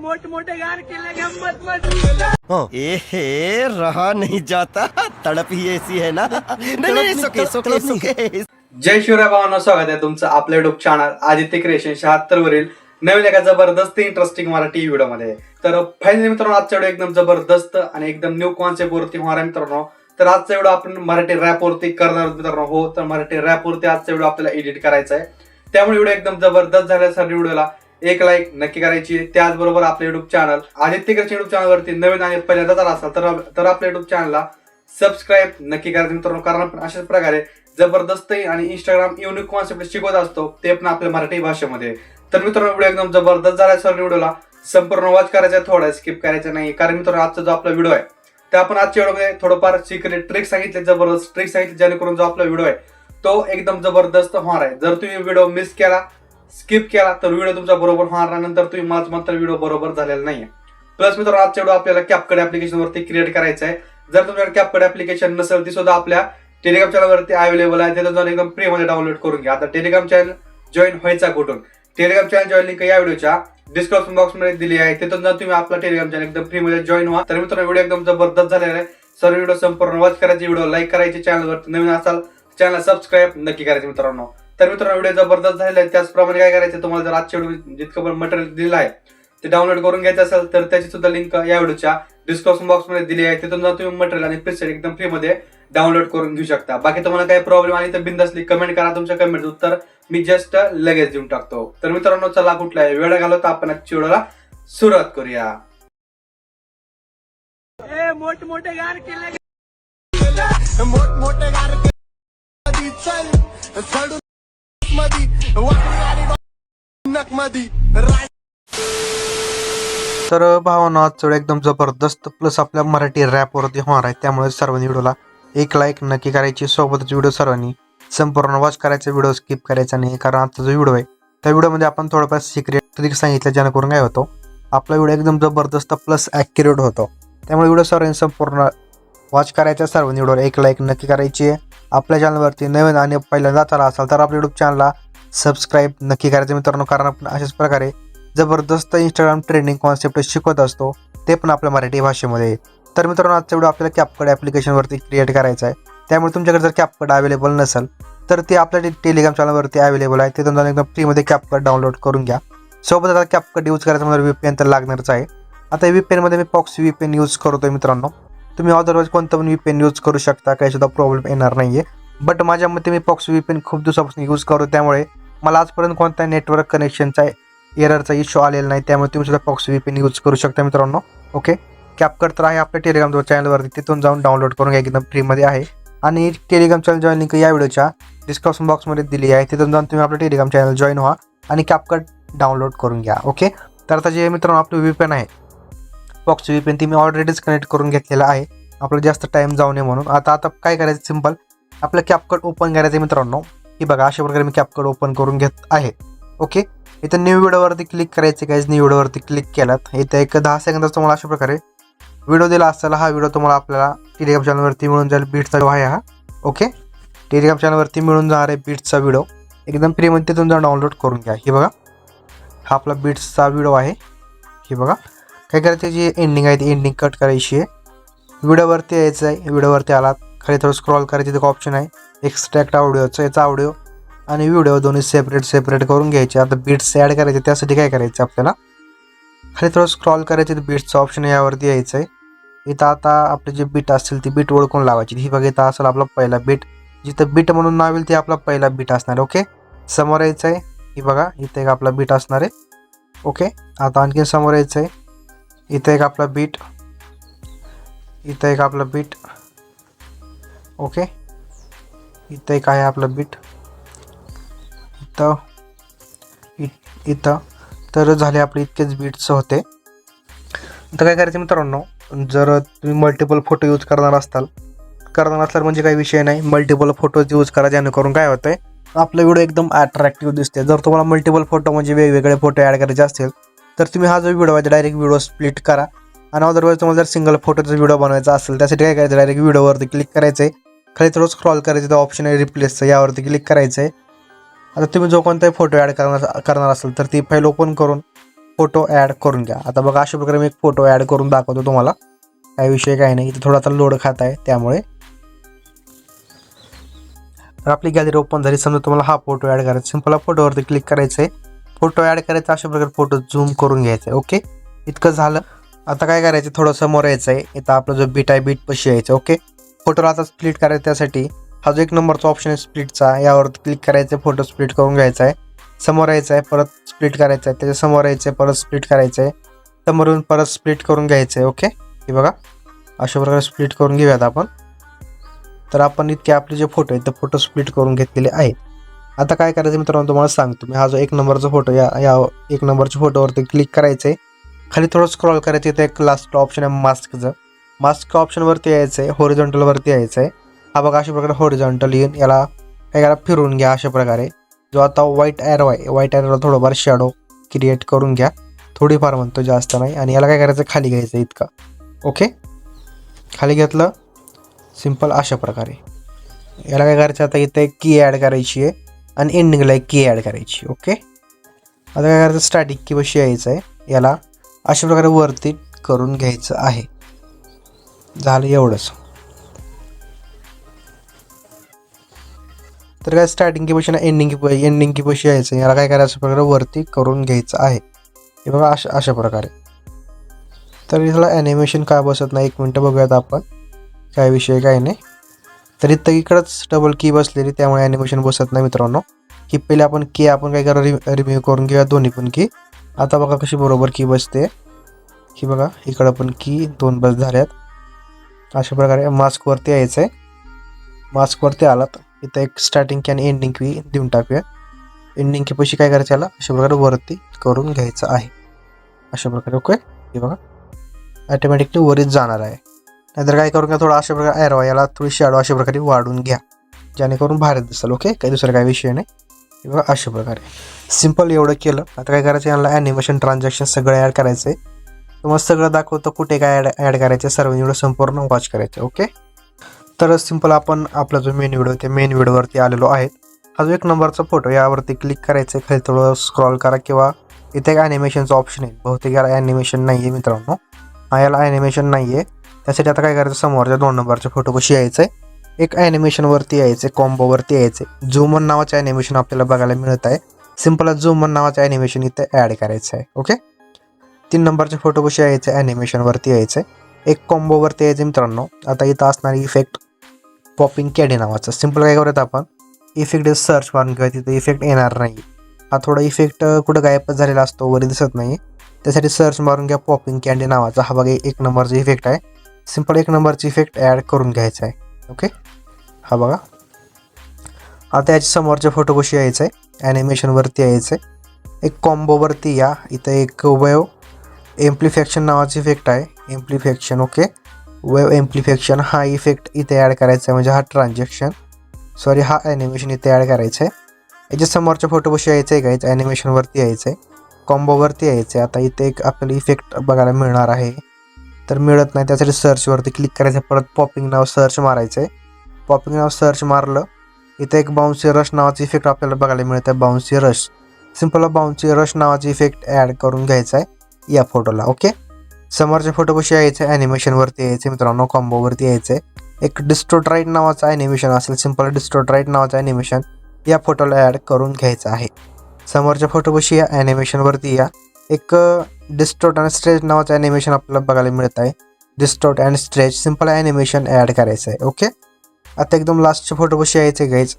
मोठ मोठे गार केले गंमत मत ए रहा नहीं जाता, तड़प ही ऐसी है ना. नहीं सुके सुके सुके. जय शिवराय भावांनो, स्वागत आहे तुमचं आपल्या युट्यूब चॅनल आदित्य क्रिएशन 76 वरील नवीन एका जबरदस्त इंटरेस्टिंग मराठी व्हिडिओ मध्ये. तर फायनली मित्रांनो, आजचा व्हिडिओ एकदम जबरदस्त आणि एकदम न्यू कॉन्सेप्ट वरती होणार आहे मित्रांनो. तर आजचा व्हिडिओ आपण मराठी रॅप वरती करणार आहोत मित्रांनो. हो, तर मराठी रॅप वरती आजचा व्हिडिओ आपल्याला एडिट करायचा आहे. त्यामुळे व्हिडिओ एकदम जबरदस्त झाल्यासाठी व्हिडिओला एक लाईक नक्की करायची. त्याचबरोबर आपल्या YouTube channel Aditya creation YouTube channel वरती नवीन आणि पहिल्यांदा जर असाल तर आपल्या युट्यूब चॅनलला सबस्क्राईब नक्की करायचं मित्रांनो. कारण आपण अशाच प्रकारे जबरदस्त आणि इंस्टाग्राम युनिक कॉन्सेप्ट शिकवत असतो, ते पण आपल्या मराठी भाषेमध्ये. तर मित्रांनो, व्हिडिओ एकदम जबरदस्त झाला. सर व्हिडिओला संपूर्ण वॉच करायचा, थोडा स्किप करायचा नाही. कारण मित्रांनो, आजचा जो आपला व्हिडिओ आहे ते आपण आजच्या व्हिडिओमध्ये थोडंफार सिक्रेट ट्रिक सांगितले, जबरदस्त ट्रिक सांगितले, जेणेकरून जो आपला व्हिडिओ आहे तो एकदम जबरदस्त होणार आहे. जर तुम्ही व्हिडिओ मिस केला, स्किप केला, तर व्हिडिओ तुमचा बरोबर होणार नाही. नंतर तुम्ही माझ मात्र व्हिडिओ बरोबर झालेला नाहीये. प्लस मित्रांनो, आजच्या व्हिडिओ आपल्याला कॅपकट ऍप्लिकेशन वरती क्रिएट करायचं आहे. जर तुमच्याकडे कॅपकट ऍप्लिकेशन नसेल, ती सुद्धा आपल्या टेलिग्राम चॅनल वरती अवेलेबल आहे. तिथे जाऊन एकदम फ्री मध्ये डाउनलोड करून घ्या. आता टेलिग्राम चॅनल जॉईन व्हायचा कुठून? टेलिग्राम चॅनल जॉईन लिंक या व्हिडिओच्या डिस्क्रिप्शन बॉक्स मध्ये दिली आहे. तिथून जाऊन तुम्ही आपला टेलिग्राम चॅनल एकदम फ्री मध्ये जॉईन व्हा. तर मित्रांनो, व्हिडिओ एकदम जबरदस्त झालेला आहे. सर्व व्हिडिओ संपूर्ण वॉच करायची, व्हिडिओ लाईक करायची, चॅनल वरती नवीन असाल चॅनल सबस्क्राईब नक्की करायचे मित्रांनो. तर मित्रांनो, व्हिडिओ जबरदस्त झालेला आहे. त्याचप्रमाणे काय करायचं, तुम्हाला जर आजच्या व्हिडिओ जितकं पण मटेरियल दिलं आहे ते डाउनलोड करून घ्यायचं असेल तर त्याची सुद्धा लिंक या व्हिडिओच्या डिस्क्रिप्शन बॉक्स मध्ये दिली आहे. तिथून जाऊन तुम्ही मटेरियल आणि प्रीसेट एकदम फ्री मध्ये डाउनलोड करून घेऊ शकता. बाकी तुम्हाला काही प्रॉब्लेम आली तर बिनधास्त कमेंट करा. तुमच्या कमेंट उत्तर मी जस्ट लगेच देऊन टाकतो. तर मित्रांनो, चला कुठलाही वेळ घालवता आपण आजच्या व्हिडिओला सुरुवात करूया. मोठ मोठे गार केले मोठ मोठे गार केले चल चढून मधी वाकडी गाडी नक मधी. तर भावांनो, आजचं एकदम जबरदस्त प्लस आपल्या मराठी रॅप वरती होणार आहे. त्यामुळे सर्वांनी व्हिडिओला एक लाईक नक्की करायची. सोबतच व्हिडिओ सर्वांनी संपूर्ण वॉच करायचा, व्हिडिओ स्किप करायचा नाही. कारण आजचा जो व्हिडिओ आहे त्या व्हिडिओमध्ये आपण थोडंफार सिक्रेट ट्रिक सांगितलं, जेणेकरून काय होतो आपला व्हिडिओ एकदम जबरदस्त प्लस ॲक्युरेट होतो. त्यामुळे व्हिडिओ सर्वांनी संपूर्ण वॉच करायचा. सर्वांनी व्हिडिओला एक लाईक नक्की करायची. आपल्या चॅनलवरती नवीन आणि पहिल्यांदा आला असाल तर आपल्या युट्यूब चॅनलला सबस्क्राईब नक्की करायचं मित्रांनो. कारण आपण अशाच प्रकारे जबरदस्त इंस्टाग्राम ट्रेंडिंग कॉन्सेप्ट शिकवत असतो, ते पण आपल्या मराठी भाषेमध्ये. तर मित्रांनो, आजचा व्हिडिओ आपल्याला कॅपकट ॲप्लिकेशनवरती क्रिएट करायचा आहे. त्यामुळे तुमच्याकडे जर कॅपकट अवेलेबल नसेल तर ते आपल्या टेलिग्राम चॅनलवरती अवेलेबल आहे. तिथून जाऊन एकदम फ्रीमध्ये कॅपकट डाउनलोड करून घ्या. सोबत आता कॅपकट यूज करायचं म्हणजे VPN तर लागणारच आहे. आता VPNमध्ये मी पॉक्स VPN यूज करतोय मित्रांनो. तुम्ही अदरवाईज कोणतं पण VPN यूज करू शकता, काही सुद्धा प्रॉब्लेम येणार नाही आहे. बट माझ्या मते मी पॉक्स VPN खूप दिवसापासून यूज करतो, त्यामुळे मला आजपर्यंत कोणत्या नेटवर्क कनेक्शनचा एररचा इश्यू आलेला नाही. त्यामुळे तुम्ही सुद्धा पॉक्स VPN यूज करू शकता मित्रांनो. ओके, कॅपकट तर आहे आपल्या टेलिग्राम चॅनलवरती, तिथून जाऊन डाउनलोड करून घ्या, एकदम फ्रीमध्ये आहे. आणि टेलिग्राम चॅनल जॉईन लिंक या व्हिडिओच्या डिस्क्रिप्शन बॉक्समध्ये दिली आहे. तिथून जाऊन तुम्ही आपलं टेलिग्राम चॅनल जॉईन व्हा आणि कॅपकट डाउनलोड करून घ्या. ओके, तर आता जे मित्रांनो आपलं VPN आहे पॉक्स VPN ती मी ऑलरेडीच कनेक्ट करून घेतलेला आहे, आपल्याला जास्त टाईम जाऊ नये म्हणून. आता काय करायचं, सिंपल आपलं कॅपकट ओपन करायचं मित्रांनो. ही बघा, अशा प्रकारे मी कॅपकट ओपन करून घेत आहे. ओके, इथं न्यू व्हिडिओवरती क्लिक करायचं. काय न्यू व्हिडिओवरती क्लिक केलात, इथं एक 10 सेकंदाचा तुम्हाला अशा प्रकारे व्हिडिओ दिला असताना हा व्हिडिओ तुम्हाला आपल्याला टेलिग्राम चॅनलवरती मिळून जाईल. बीट्सचा व्हिडिओ आहे हा. ओके, टेलिग्राम चॅनलवरती मिळून जाणार आहे बीट्सचा व्हिडिओ, एकदम फ्रीमध्ये तिथून जाऊन डाउनलोड करून घ्या. हे बघा, हा आपला बीट्सचा व्हिडिओ आहे. हे बघा, काय करायचं, जी एंडिंग आहे ती एंडिंग कट करायची आहे. व्हिडिओवरती यायचं आहे. व्हिडिओवरती आलात, खाली थोडं स्क्रॉल करायचं, तिथे ऑप्शन आहे एक्स्ट्रॅक्ट ऑडिओचं. याचा ऑडिओ आणि व्हिडिओ दोन्ही सेपरेट करून घ्यायचे. आता बीट्स ॲड करायचे, त्यासाठी काय करायचं, आपल्याला खाली थोडं स्क्रॉल करायचं, बीट्सचं ऑप्शन यावरती यायचं आहे. इथं आता आपले जे बीट असतील ती बीट ओळखून लावायची. ही बघा, इथं असेल आपला पहिला बीट, जिथं बीट म्हणून नाव येईल ते आपला पहिला बीट असणार आहे. ओके, समोर यायचं आहे. ही बघा, इथं एक आपला बीट असणार आहे. ओके, आता आणखी समोर यायचं आहे. इथं एक आपला बीट, इथं एक आपला बीट. ओके, इथं एक आहे आपला बीट, इथं तर झाले आपले इतकेच बीट्स होते. आता काय करायचं मित्रांनो, जर तुम्ही मल्टिपल फोटो यूज करणार असताल म्हणजे काही विषय नाही, मल्टिपल फोटोज यूज करा, जेणेकरून काय होतंय आपला व्हिडिओ एकदम अट्रॅक्टिव्ह दिसते. जर तुम्हाला मल्टिपल फोटो म्हणजे वेगवेगळे फोटो ॲड करायचे असतील तर तुम्ही हा जो व्हिडिओ आहे डायरेक्ट व्हिडिओ स्प्लिट करा. आणि अदरवाईज तुम्हाला जर सिंगल फोटोचा व्हिडिओ बनवायचा असेल त्यासाठी काय करायचं, डायरेक्ट व्हिडिओवरती क्लिक करायचं आहे. खाली थोडं स्क्रॉल करायचं, तर ऑप्शन आहे रिप्लेसचं, यावरती क्लिक करायचं आहे. आता तुम्ही जो कोणताही फोटो ॲड करणार असेल तर ती फाईल ओपन करून फोटो ॲड करून घ्या. आता बघा अशा प्रकारे मी एक फोटो ॲड करून दाखवतो तुम्हाला. काही विषय काही नाही. इथे थोडा आता लोड खात आहे त्यामुळे. तर आपली गॅलरी ओपन झाली. समजा तुम्हाला हा फोटो ॲड करायचा, सिंपल फोटोवरती क्लिक करायचं आहे. फोटो ॲड करायचा, अशा प्रकारे फोटो झूम करून घ्यायचा आहे. ओके, इतकं झालं. आता काय करायचं, थोडं समोर यायचं आहे. इथं आपला जो बीट आहे बीट पशी यायचं. ओके, फोटोला आता स्प्लिट करायचं. त्यासाठी हा जो 1 नंबरचा ऑप्शन आहे स्प्लिटचा, यावरती क्लिक करायचं, फोटो स्प्लिट करून घ्यायचा आहे. समोर यायचं आहे, परत स्प्लिट करायचं आहे. त्याच्या समोर यायचं आहे, परत स्प्लिट करायचं आहे. समोरून परत स्प्लिट करून घ्यायचं आहे. ओके, हे बघा अशा प्रकारे स्प्लिट करून घेऊयात आपण. तर आपण इतके आपले जे फोटो आहेत ते फोटो स्प्लिट करून घेतलेले आहेत. आता काय करायचं मित्रांनो तुम्हाला सांगतो मी. हा जो 1 नंबरचा फोटो, या 1 नंबरच्या फोटोवरती क्लिक करायचं आहे. खाली थोडं स्क्रॉल करायचं. इथं एक लास्ट ऑप्शन आहे मास्कचं. मास्क ऑप्शनवरती यायचं आहे, हॉरिझॉन्टलवरती यायचं आहे. हा बघा अशा प्रकारे हॉरिझॉन्टल येऊन याला काय करा, फिरवून घ्या अशा प्रकारे. जो आता व्हाईट ॲरो आहे, व्हाईट ॲरोला थोडंफार शॅडो क्रिएट करून घ्या, थोडीफार म्हणतो, जास्त नाही. आणि याला काय करायचं, खाली घ्यायचं इतका. ओके, खाली घेतलं सिंपल अशा प्रकारे. याला काय करायचं, आता इथं एक की ॲड करायची आहे आणि एंडिंगला एक की ॲड करायची. ओके, आता काय करायचं, स्टार्टिंग की बशी यायचं आहे. याला अशा प्रकारे वरती करून घ्यायचं आहे. झालं एवढंच. तर काय स्टार्टिंग की बशी ना एंडिंग की बशी यायचं. याला काय करायचं, अशा प्रकारे वरती करून घ्यायचं आहे. हे बघा अशा प्रकारे. तर याला ॲनिमेशन काय बसत नाही, 1 मिनटं बघूयात आपण. काय विषय काय नाही. तर इथं इकडंच डबल की बसलेली, त्यामुळे ॲनिमेशन बसत नाही मित्रांनो. की पहिले आपण की काय करा, रिम्यूव्ह करून घेऊया दोन्ही पण की. आता बघा कशी बरोबर की बसते. की बघा इकडं पण की 2 बस झाल्यात. अशा प्रकारे मास्कवरती यायचं आहे. मास्कवरती आलात, इथं एक स्टार्टिंग की आणि एंडिंग की देऊन टाकूया. एंडिंग की पैसे काय करायचं, याला अशा प्रकारे वरती करून घ्यायचं आहे अशा प्रकारे. ओके, हे बघा ॲटोमॅटिकली वरीच जाणार आहे. नाहीतर काय करून घ्या, थोडं अशा प्रकारे ॲरो याला थोडी शॅडो अशा प्रकारे वाढून घ्या, जेणेकरून भारी दिसेल. ओके, काही दुसरं काय विषय नाही. हे बघा अशा प्रकारे सिंपल एवढं केलं. आता काय करायचं, याला ॲनिमेशन ट्रान्झॅक्शन सगळं ॲड करायचं आहे. तुम्हाला सगळं दाखवतं कुठे काय ॲड करायचं, सर्व व्हिडिओ संपूर्ण वॉच करायचे. ओके, तर सिंपल आपण आपला जो मेन व्हिडिओ त्या मेन व्हिडिओवरती आलेलो आहे. हा जो 1 नंबरचा फोटो, यावरती क्लिक करायचं आहे. खाली थोडं स्क्रॉल करा किंवा इथे एक ॲनिमेशनचं ऑप्शन आहे. बहुतेक याला ॲनिमेशन नाही आहे मित्रांनो. याला ॲनिमेशन नाही आहे. त्यासाठी आता काय करायचं, समोरच्या 2 नंबरच्या फोटोपाशी यायचं आहे. एक ॲनिमेशनवरती यायचं आहे, कॉम्बोवरती यायचं आहे. झूमन नावाचं ॲनिमेशन आपल्याला बघायला मिळत आहे. सिंपल झूमन नावाचं ॲनिमेशन इथे ॲड करायचं आहे. ओके, 3 नंबरच्या फोटोपाशी यायचं आहे, ॲनिमेशनवरती यायचं आहे. एक कॉम्बोवरती यायचं मित्रांनो. आता इथं असणारी इफेक्ट पॉपिंग कॅडी नावाचं. सिंपल काय करूयात आपण, इफेक्ट सर्च मारून घेऊया. तिथं इफेक्ट येणार नाही. हा थोडा इफेक्ट कुठं गायबच झालेला असतो, वरी दिसत नाही. त्यासाठी सर्च मारून घ्या पॉपिंग कॅन्डी नावाचा. हा बघा 1 नंबरचा इफेक्ट आहे. सिंपल 1 नंबरचा इफेक्ट ॲड करून घ्यायचा आहे. ओके, हा बघा. आता याच्या समोरच्या फोटोपाशी यायचं आहे, ॲनिमेशनवरती यायचं आहे. एक कॉम्बोवरती या. इथं एक वेव एम्प्लिफिकेशन नावाचा इफेक्ट आहे, एम्प्लिफिकेशन. ओके, वेव एम्प्लिफिकेशन हा इफेक्ट इथे ॲड करायचा आहे. म्हणजे हा ॲनिमेशन इथे ॲड करायचं आहे. याच्या समोरच्या फोटोपाशी यायचं आहे, काहीच ॲनिमेशनवरती यायचं आहे, कॉम्बोवरती यायचं आहे. आता इथे एक आपल्याला इफेक्ट बघायला मिळणार आहे, तर मिळत नाही. त्यासाठी सर्चवरती क्लिक करायचं आहे. परत पॉपिंग नाव सर्च मारायचं आहे. पॉपिंग नाव सर्च मारलं, इथे एक बाउन्सी रश नावाचं इफेक्ट आपल्याला बघायला मिळतं आहे, बाउन्सी रश. सिंपल बाउन्सी रश नावाचं इफेक्ट ॲड करून घ्यायचा आहे या फोटोला. ओके, समोरच्या फोटोपाशी यायचं आहे, ॲनिमेशनवरती यायचं मित्रांनो, कॉम्बोवरती यायचं आहे. एक डिस्टोर्ट राईट नावाचं ॲनिमेशन असेल, सिंपल डिस्टोर्ट राईट नावाचं ॲनिमेशन या फोटोला ॲड करून घ्यायचं आहे. समोरच्या फोटोपाशी या, ॲनिमेशनवरती या. एक डिस्टोर्ट आणि स्ट्रेच नावाचं ॲनिमेशन आपल्याला बघायला मिळत आहे, distort and stretch. Simple animation add करायचं आहे. ओके, आता एकदम लास्टच्या फोटोपाशी यायचं गाईज.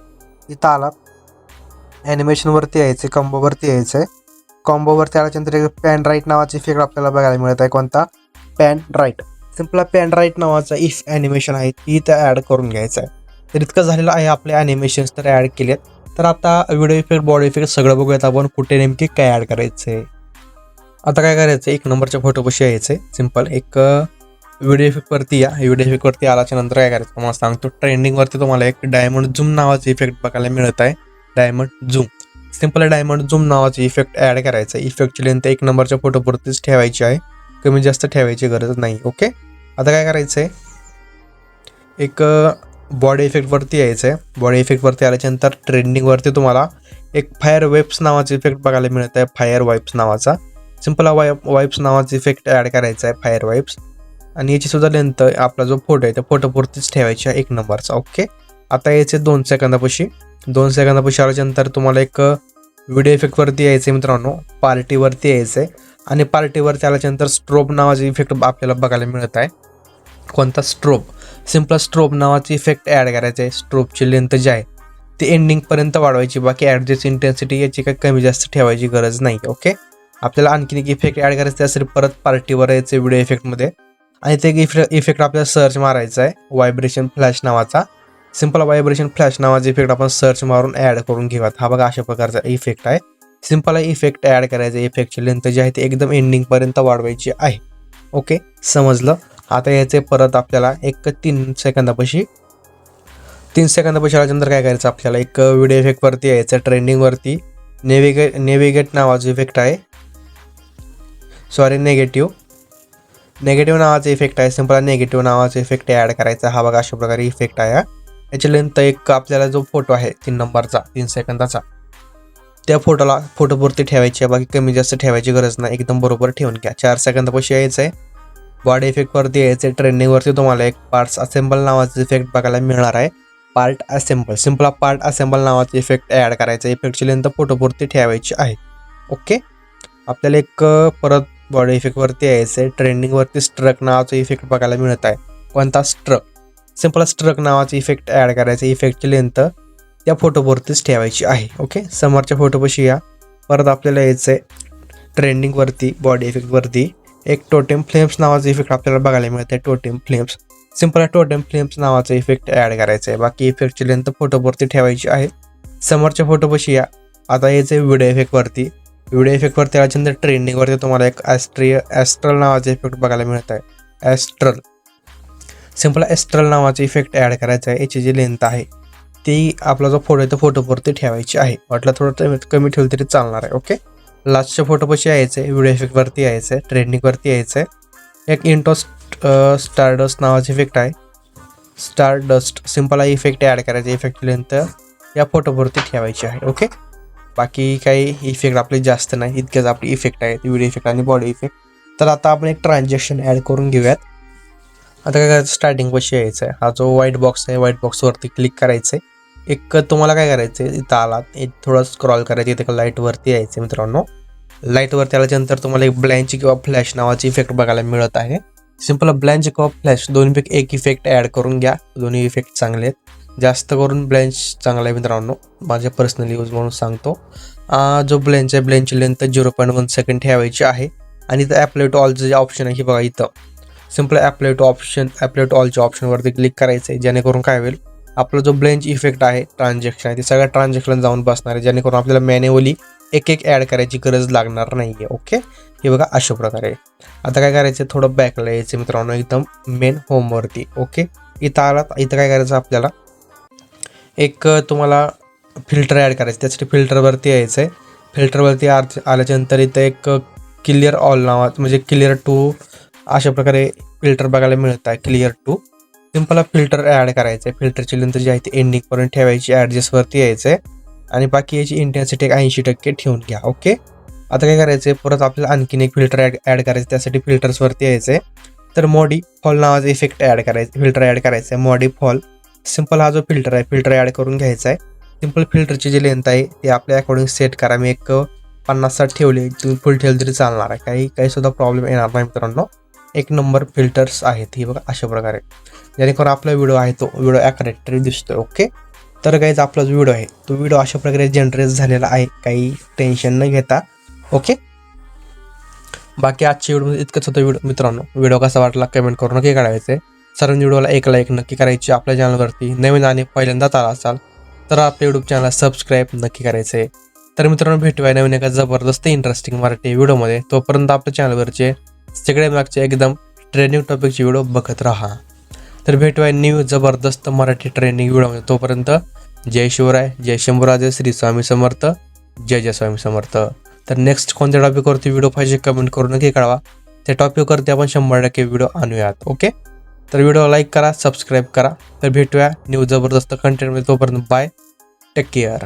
इथं आला, ॲनिमेशनवरती यायचं, कॉम्बोवरती यायचं आहे. कॉम्बोवरती आल्याच्यानंतर एक पॅन राईट नावाचा इफेक्ट आपल्याला बघायला मिळत आहे. कोणता, pan right. Simple pan right नावाचा इफ ॲनिमेशन आहे, ती इथं ॲड करून घ्यायचं आहे. तर इतकं झालेलं आहे आपले ॲनिमेशन्स तर ॲड केलेत. तर आता व्हिडिओ इफेक्ट, बॉडी इफेक्ट सगळं बघूयात आपण कुठे नेमकी काय ॲड करायचं आहे. आता काय करायचं, 1 नंबरच्या फोटोपाशी यायचं आहे. सिंपल एक व्हिडिओ इफेक्टवरती या. व्हिडिओ इफेक्टवरती आल्याच्या नंतर काय करायचं तुम्हाला सांगतो. ट्रेंडिंगवरती तुम्हाला एक डायमंड झूम नावाचं इफेक्ट बघायला मिळत आहे, diamond zoom. Simple diamond zoom नावाचं इफेक्ट ॲड करायचं आहे. इफेक्टची लेंथ 1 नंबरच्या फोटोवरतीच ठेवायची आहे, कमी जास्त ठेवायची गरज नाही. ओके, आता काय करायचं आहे, एक बॉडी इफेक्टवरती यायचं आहे. बॉडी इफेक्टवरती आल्याच्यानंतर ट्रेंडिंगवरती तुम्हाला एक फायर वेब्स नावाचा इफेक्ट बघायला मिळत आहे, फायर वाईप्स नावाचा. सिंपल वाईप्स नावाचा इफेक्ट ॲड करायचा आहे, फायर वाईप्स. आणि याची सुद्धा लेंथ आपला जो फोटो आहे त्या फोटोपुरतीच ठेवायची आहे 1 नंबरचा. ओके, आता यायचे 2 सेकंदापाशी आल्याच्यानंतर तुम्हाला एक व्हिडिओ इफेक्टवरती यायचं आहे मित्रांनो, पार्टीवरती यायचं आहे. आणि पार्टीवरती आल्याच्यानंतर स्ट्रोब नावाचा इफेक्ट आपल्याला बघायला मिळत आहे. कोणता? स्ट्रोब. सिंपल स्ट्रोब नावाची इफेक्ट ॲड करायचं आहे. स्ट्रोबची लेंथ जी आहे ती एंडिंगपर्यंत वाढवायची, बाकी ॲडजस्ट इंटेन्सिटी याची काही कमी जास्त ठेवायची गरज नाही. ओके, आपल्याला आणखीन एक इफेक्ट ॲड करायचं त्यासाठी परत पार्टीवर यायचं व्हिडिओ इफेक्टमध्ये. आणि ते इफेक्ट आपल्याला सर्च मारायचा आहे, व्हायब्रेशन फ्लॅश नावाचा. सिंपल व्हायब्रेशन फ्लॅश नावाचा इफेक्ट आपण सर्च मारून ॲड करून घेऊयात. हा बघा अशा प्रकारचा इफेक्ट आहे. सिंपल इफेक्ट ॲड करायचा, इफेक्टची लेंथ जी आहे ती एकदम एंडिंगपर्यंत वाढवायची आहे. ओके, समजलं. आता याचे परत आपल्याला 3 सेकंदापाशी आल्यानंतर काय करायचं, आपल्याला एक व्हिडिओ इफेक्टवरती यायचं, ट्रेंडिंगवरती नेव्हिगेट नावाचा इफेक्ट आहे. नेगेटिव्ह नावाचा इफेक्ट आहे. सिंपल नेगेटिव्ह नावाचा इफेक्ट ॲड करायचा. हा बघा अशा प्रकारे इफेक्ट आहे. याची लेंथ आपल्याला जो फोटो आहे 3 नंबरचा 3 सेकंदाचा त्या फोटोपुरती ठेवायची आहे, बाकी कमी जास्त ठेवायची गरज नाही, एकदम बरोबर ठेवून घ्या. 4 सेकंदापाशी यायचं आहे. बॉडी इफेक्टवरती यायचं आहे. ट्रेंडिंगवरती तुम्हाला एक पार्ट्स असेंबल नावाचा इफेक्ट बघायला मिळणार आहे. Part assemble. Simple part assemble नावाचा इफेक्ट ॲड करायचा. इफेक्टची लेंथ फोटोपुरती ठेवायची आहे. ओके, आपल्याला एक परत बॉडी इफेक्टवरती यायचं आहे. ट्रेंडिंगवरती स्ट्रक नावाचा इफेक्ट बघायला मिळत आहे. कोणता? स्ट्रक. सिंपल स्ट्रक नावाचा इफेक्ट ॲड करायचा. इफेक्टची लेंथ त्या फोटोपुरतीच ठेवायची आहे. ओके, समोरच्या फोटोपाशी या. परत आपल्याला यायचं आहे ट्रेंडिंगवरती बॉडी इफेक्टवरती एक टोटेम फ्लेम्स नावाचा इफेक्ट आपल्याला बघायला मिळत आहे. Totem flames. Simple totem flames नावाचा इफेक्ट ॲड करायचा आहे. बाकी इफेक्टची लेंथ फोटोवरती ठेवायची आहे. समोरच्या फोटोपाशी या. आता यायचं आहे व्हिडिओ इफेक्टवरती आल्याच्यानंतर ट्रेंडिंगवरती तुम्हाला एक ॲस्ट्रल नावाचा इफेक्ट बघायला मिळत आहे. ॲस्ट्रल. सिंपल ॲस्ट्रल नावाचा इफेक्ट ॲड करायचा आहे. याची जी लेंथ आहे ती आपला जो फोटो आहे तो फोटोवरती ठेवायची आहे. वाटलं थोडं कमी ठेवलं तरी चालणार आहे. ओके, लास्टच्या फोटोपाशी यायचं आहे. व्हिडिओ इफेक्टवरती यायचं आहे. ट्रेंडिंगवरती यायचं आहे. एक इंटो स्टारडस्ट नावाचा इफेक्ट आहे. स्टारडस्ट. सिंपल हा इफेक्ट ॲड करायचा. इफेक्ट लेंथ या फोटोवरती ठेवायची आहे. ओके, बाकी काही इफेक्ट आपले जास्त नाही, इतकेच आपले इफेक्ट आहेत, व्हिडिओ इफेक्ट आणि बॉडी इफेक्ट. तर आता आपण एक ट्रान्झॅक्शन ॲड करून घेऊयात. आता काय करायचं, स्टार्टिंगपाशी यायचं आहे. हा जो व्हाईट बॉक्स आहे, व्हाईट बॉक्सवरती क्लिक करायचं आहे. एक तुम्हाला काय करायचं आहे, इथं आलात एक थोडं स्क्रॉल करायचं, इथे लाईटवरती यायचं मित्रांनो. लाईटवरती आल्याच्यानंतर तुम्हाला एक ब्लँच किंवा फ्लॅश नावाची इफेक्ट बघायला मिळत आहे. सिंपल ब्लँच किंवा फ्लॅश दोन्हीपैकी एक इफेक्ट ॲड करून घ्या. दोन्ही इफेक्ट चांगले आहेत. जास्त करून ब्लँच चांगला आहे मित्रांनो, माझ्या पर्सनल यूज म्हणून सांगतो. जो ब्लँच आहे, ब्लँचची लेंथ 0.1 सेकंड ठेवायची आहे. आणि इथं ॲप्लाय टू ऑलचं जे ऑप्शन आहे हे बघा, इथं सिंपल ॲप्लाय टू ऑलच्या ऑप्शनवरती क्लिक करायचं आहे. जेणेकरून काय होईल, आपला जो ब्लँच इफेक्ट आहे, ट्रान्झॅक्शन आहे, ते सगळ्या ट्रान्झॅक्शन जाऊन बसणार आहे. जेणेकरून आपल्याला मॅन्युअली एक ॲड करायची गरज लागणार नाही आहे. ओके, हे बघा अशा प्रकारे. आता काय करायचं, थोडं बॅकला यायचं मित्रांनो, एकदम मेन होमवरती. ओके, इथं आलात. इथं काय करायचं, आपल्याला एक तुम्हाला फिल्टर ॲड करायचं. त्यासाठी फिल्टरवरती यायचं आहे. फिल्टरवरती आल्याच्यानंतर इथं एक क्लिअर ऑल नावाचं म्हणजे क्लिअर टू अशा प्रकारे फिल्टर बघायला मिळत आहे. Clear two. Simple filter add करायचं आहे. फिल्टरची लेंथ जी आहे ती एंडिंगपर्यंत ठेवायची. ॲडजस्टवरती यायचं आहे. आणि बाकी याची इंटेन्सिटी 80% ठेवून घ्या. ओके, आता काय करायचं आहे, परत आपल्याला आणखीन एक फिल्टर ॲड करायचं. त्यासाठी फिल्टर्सवरती यायचं आहे. तर मॉडी फॉल नावाचा इफेक्ट ॲड करायचं, फिल्टर ॲड करायचं आहे. मॉडी फॉल. सिंपल हा जो फिल्टर आहे, फिल्टर ॲड करून घ्यायचा आहे. सिंपल फिल्टरची जी लेंथ आहे ती आपल्या अकॉर्डिंग सेट करा. मी एक 50-60 ठेवली, तुम्ही फुल ठेवली तरी चालणार आहे. काही सुद्धा प्रॉब्लेम येणार नाही मित्रांनो. 1 नंबर फिल्टर्स आहेत ही बघा अशा प्रकारे. जेणेकरून आपला व्हिडिओ आहे तो व्हिडिओ ॲक्युरेट दिसतोय. ओके, तर गाईज आपला जो व्हिडिओ आहे तो व्हिडिओ अशा प्रकारे जनरेट झालेला आहे, काही टेन्शन न घेता. ओके, बाकी आजच्या व्हिडिओमध्ये इतकंच होतं मित्रांनो. व्हिडिओ कसा वाटला कमेंट करून नक्की काढायचं. सर्व व्हिडिओला एक लाईक नक्की करायची. आपल्या चॅनलवरती नवीन आणि पहिल्यांदाच आला असाल तर आपल्या यूट्यूब चॅनलला सबस्क्राईब नक्की करायचं आहे. तर मित्रांनो, भेटूया नवीन एका जबरदस्त इंटरेस्टिंग मराठी व्हिडिओमध्ये. तोपर्यंत आपल्या चॅनलवरचे सगळे मागचे एकदम ट्रेंडिंग टॉपिकचे व्हिडिओ बघत राहा. तर भेटूया न्यू जबरदस्त मराठी ट्रेंडिंग व्हिडिओमध्ये. तोपर्यंत जय शिवराय, जय शंभूराजे, श्री स्वामी समर्थ, जय जय स्वामी समर्थ. तर नेक्स्ट कोणत्या टॉपिकवरती व्हिडिओ पाहिजे कमेंट करून नक्की कळवा. त्या टॉपिकवरती आपण 100% व्हिडिओ आणूयात. ओके, तर व्हिडिओ लाईक करा, सबस्क्राईब करा. तर भेटूया न्यू जबरदस्त कंटेंटमध्ये. तोपर्यंत बाय, टेक केअर.